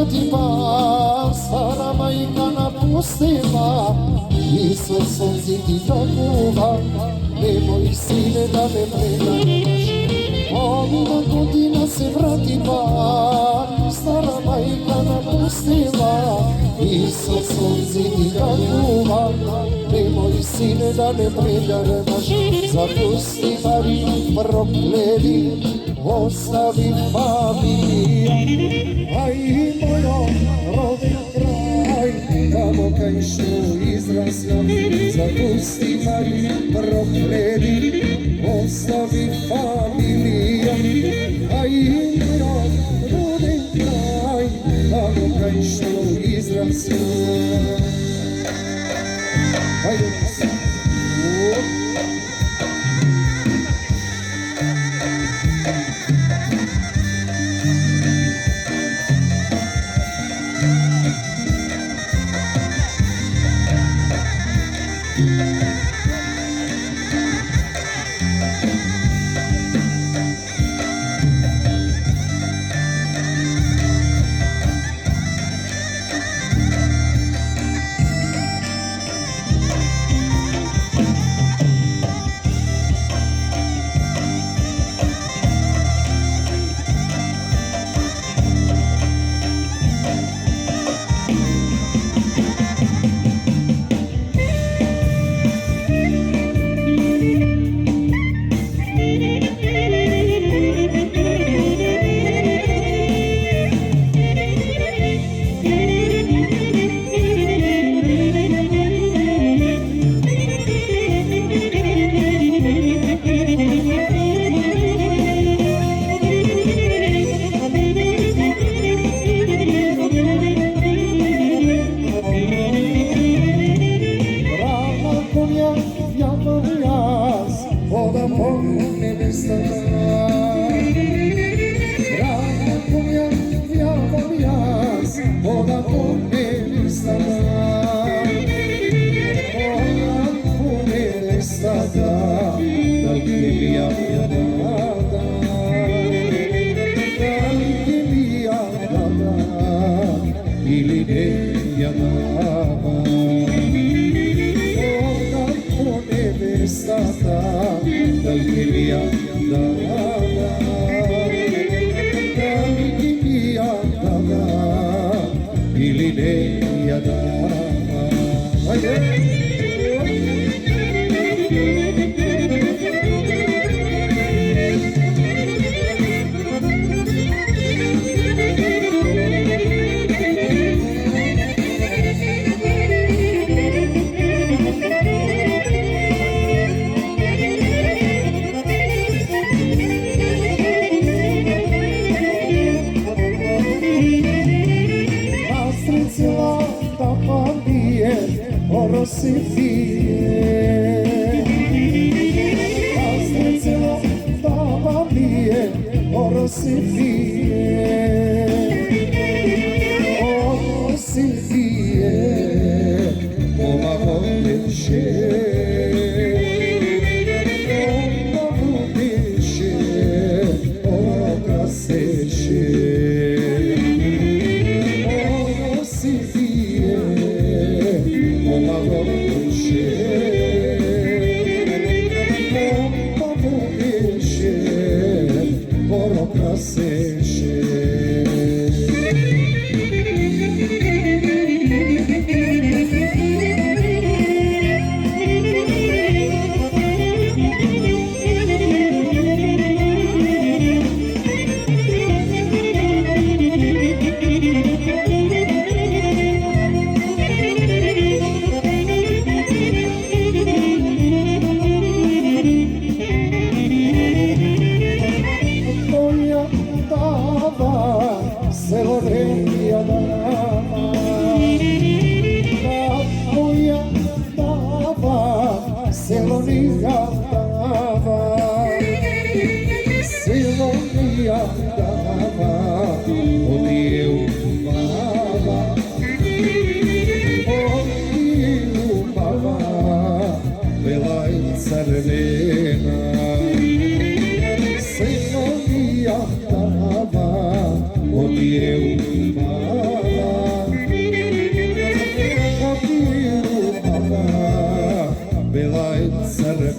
vrati pa stara majka napustila i sve sunci ti tokuva, nemoj sine da me predaš. Ovina godina se vrati pa stara majka napustila i sve sunci ti tokuva, nemoj sine da me predaš. Zapusti Mariju prokledi, ostavi familija, aj mojo rodin kraj, tamo kaj što izrasla. Zapusti Mariju prokledi, ostavi familija, aj mojo rodin kraj, tamo kaj što izrasla. Ajde se.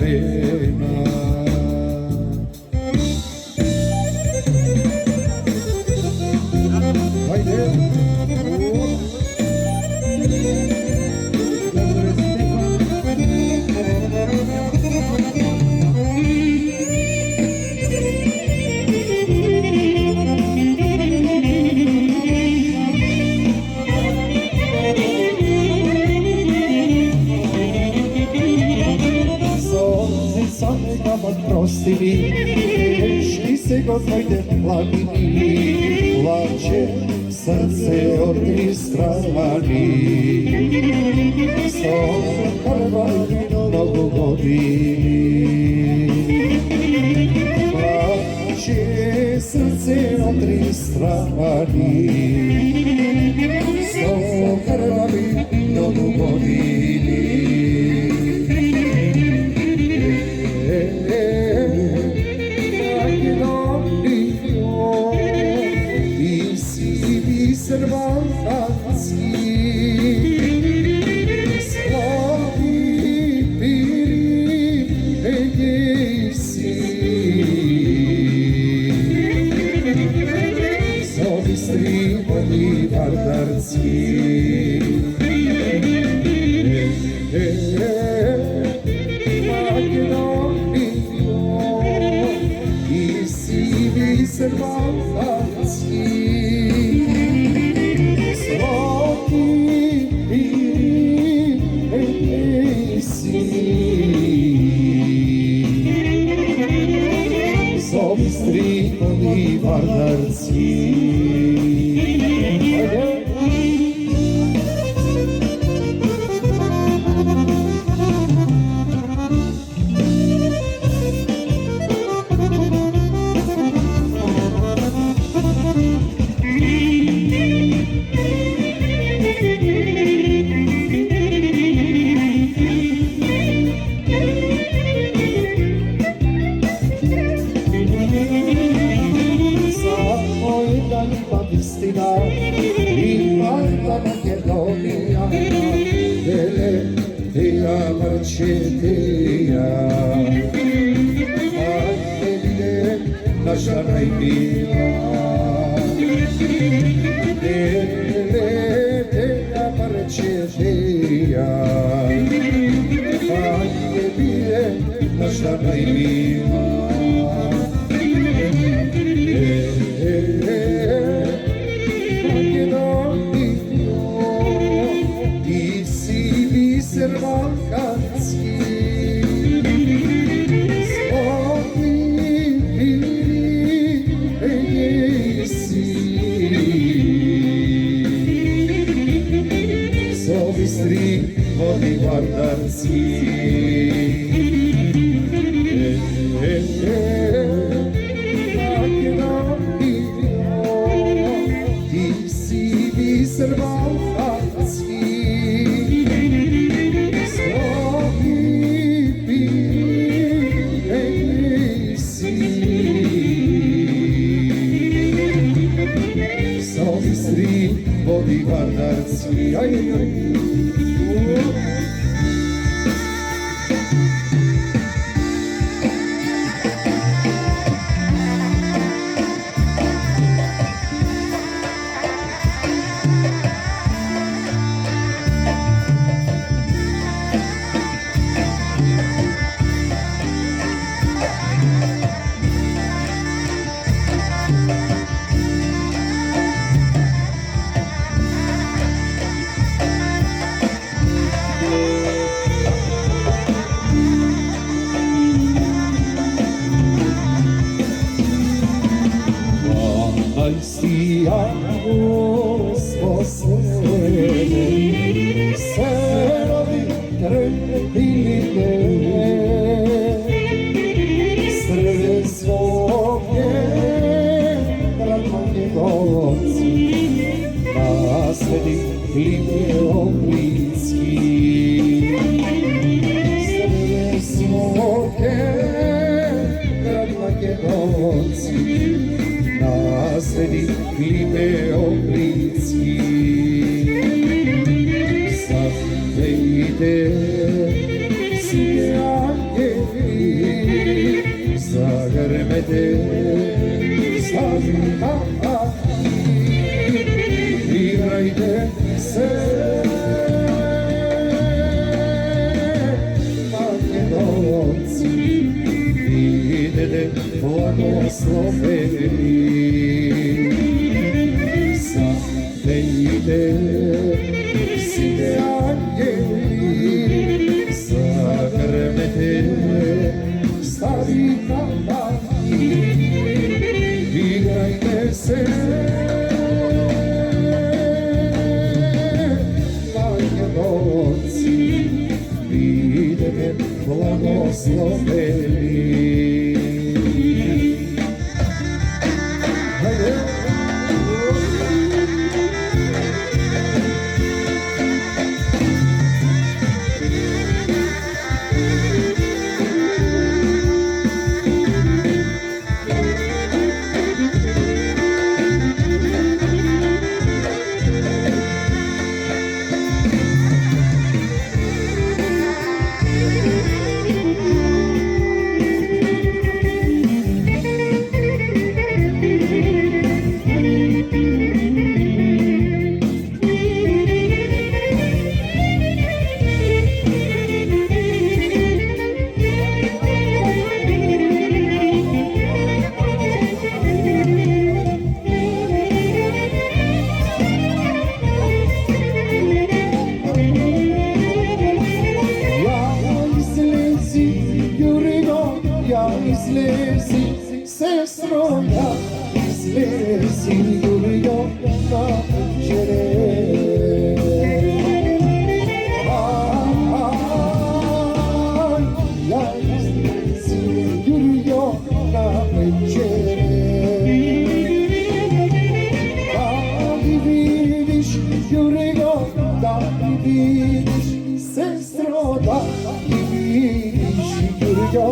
crvena. Ajde. Prosti mi, teški se gospode plati mi, plaće srce od tri strani. Sol krvaj mnogo godini, plaće srce od tri strani. Sol krvaj mnogo godini. Balkanski slavi piri Egejsi, zovi strivani vardarci. Makedonio i sivi Balkanski, zovi strivani vardarci. Istina, imala Makedonija, Veletija Marčetija. Ajde vide naša najmila, Veletija Marčetija. Ajde vide naša najmila. Balkanski slavi piri Egejsi, zovi strivani vardarci. Makedonio, ti si biser balkanski, zovi strivani vardarci. Sijamo sposobni se rodi trpilite, srce svoje draganje goci, naslednik lipe oblicki. Srce svoje draganje goci, naslednik lipe oblicki. Zavejte si angeli, vede stavita igrajte se Makedonci idete blagosloveni zapejte sine angeli zagrmete stari kamani igrajte se Makedonci idete blagosloveni izlezi, sestro ja, izlezi, Julio, na večere. Ja izlezi, Julio, na večere. Da li vidiš, Julio, da li vidiš, sestro, da li vidiš, Julio,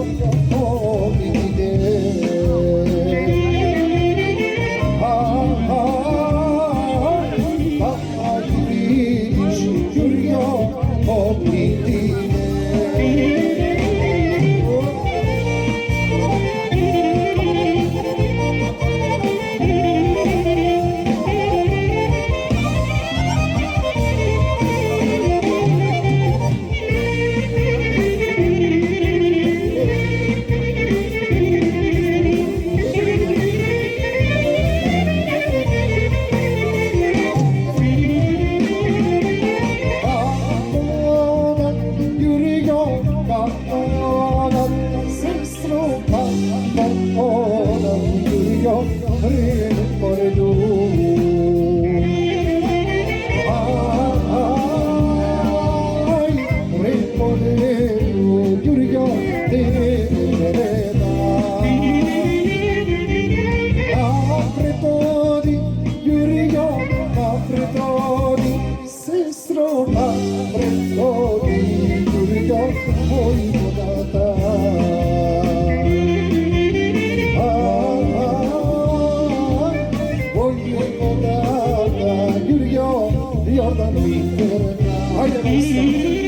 Jordan Winter,